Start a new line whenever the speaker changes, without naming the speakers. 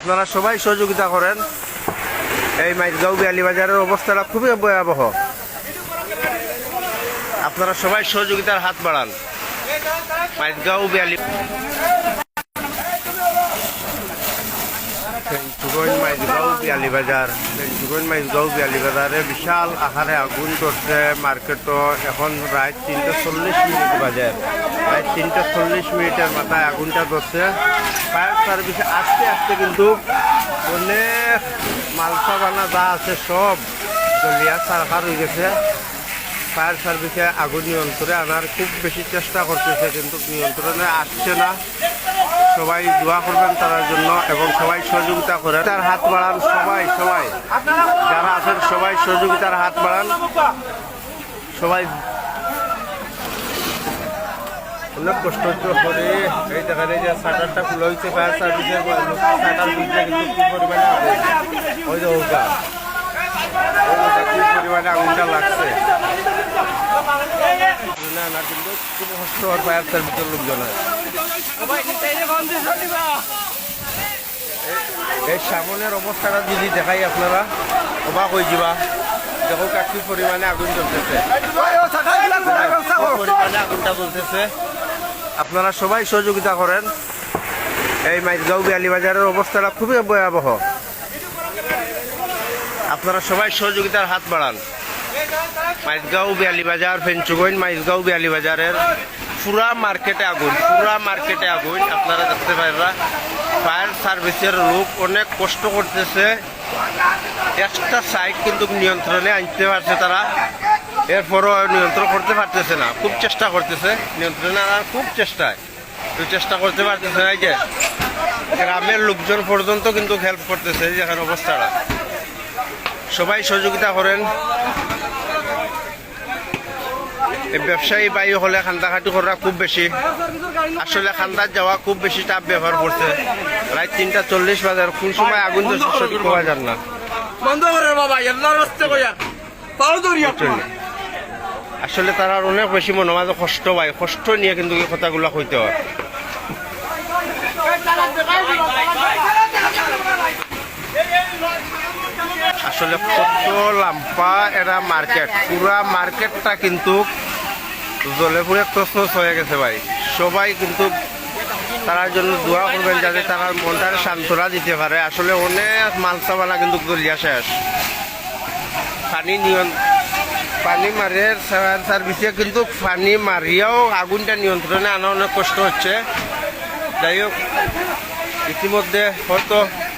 আপনারা সবাই সহযোগিতা করেন। এই মাইজগাঁও বিয়ানীবাজারের অবস্থাটা খুবই ভয়াবহ। আপনারা সবাই সহযোগিতার হাত বাড়ান। মাইজগাঁও বিয়ানীবাজারে বিশাল আকারে আগুন ধরছে। মার্কেটও এখন রাত 3:40 বাজে। প্রায় 3:40 মাথায় আগুনটা ধরছে। ফায়ার সার্ভিসে আস্তে আস্তে কিন্তু অনেক মালসা বানা যা আছে সব জ্বলিয়া ছারখার হয়ে গেছে। ফায়ার সার্ভিসে আগুন নিয়ন্ত্রণে আনার খুব বেশি চেষ্টা করতেছে, কিন্তু নিয়ন্ত্রণে আসছে না। সবাই দোয়া করবেন তার জন্য এবং সবাই সহযোগিতা করেন। তার হাত বাড়ান, সবাই যারা আছেন সবাই সহযোগিতার হাত বাড়ান। সবাই অনেক কষ্ট করে এই দেখেন এই যে শাটারটা খুলে হয়েছে ফায়ার সার্ভিসের শাটার খুলছে, কিন্তু কি পরিমাণে ওই যে ওটা কি পরিমাণে আগুনটা লাগছে না, কিন্তু খুব কষ্ট হয় ফায়ার সার্ভিসের লোকজনের। এই সামনের অবস্থাটা যদি দেখাই আপনারা অবাক হয়ে যাবা। দেখো কি পরিমাণে আগুন জ্বলতেছে, পরিমাণে আগুনটা জ্বলতেছে। আপনারা সবাই সহযোগিতা করেন। এই মাইজগাঁও বিয়ানীবাজারের অবস্থাটা খুবই ভয়াবহ। আপনারা সবাই সহযোগিতার হাত বাড়ান। মাইজগাঁও বিয়ানীবাজার ফেঞ্চুগঞ্জ মাইজগাঁও বিয়ানীবাজারের পুরা মার্কেটে আগুন আপনারা দেখতে পারেন। ফায়ার সার্ভিসের লোক অনেক কষ্ট করতেছে। একটা সাইড কিন্তু নিয়ন্ত্রণে আনতে পারছে তারা, এরপরও নিয়ন্ত্রণ করতে পারতেছে না। খুব চেষ্টা করতেছে নিয়ন্ত্রণে আনার, খুব চেষ্টা করতে পারতেছে না। এই যে গ্রামের লোকজন পর্যন্ত কিন্তু হেল্প করতেছে। যেখানে অবস্থাটা সবাই সহযোগিতা করেন। এই ব্যবসায়ী বায়ু হলে খান্দাখাটি করা খুব বেশি, আসলে খান্দার যাওয়া খুব বেশি টাফ ব্যবহার করছে। রাত 3:40 বাজার কোন সময় আগুন ধরছে সঠিক পাওয়া যান না। আসলে তারা অনেক বেশি মনে মাঝে কষ্ট পায়, কষ্ট নিয়ে কিন্তু এই কথাগুলো কইতে হয়। আসলে কত লাম্পা এরা মার্কেট, পুরা মার্কেটটা কিন্তু জলে পুরে তছনছ হয়ে গেছে ভাই। সবাই কিন্তু তার জন্য দোয়া করবেন যাতে তারা মনটার সান্ত্বনা দিতে পারে। আসলে অনেক মালসাবানা কিন্তু দলিয়া শেষ। পানি মারে ফায়ার সার্ভিসে, কিন্তু পানি মারিয়াও আগুনটা নিয়ন্ত্রণে আনা অনেক কষ্ট হচ্ছে। যাই হোক, ইতিমধ্যে হয়তো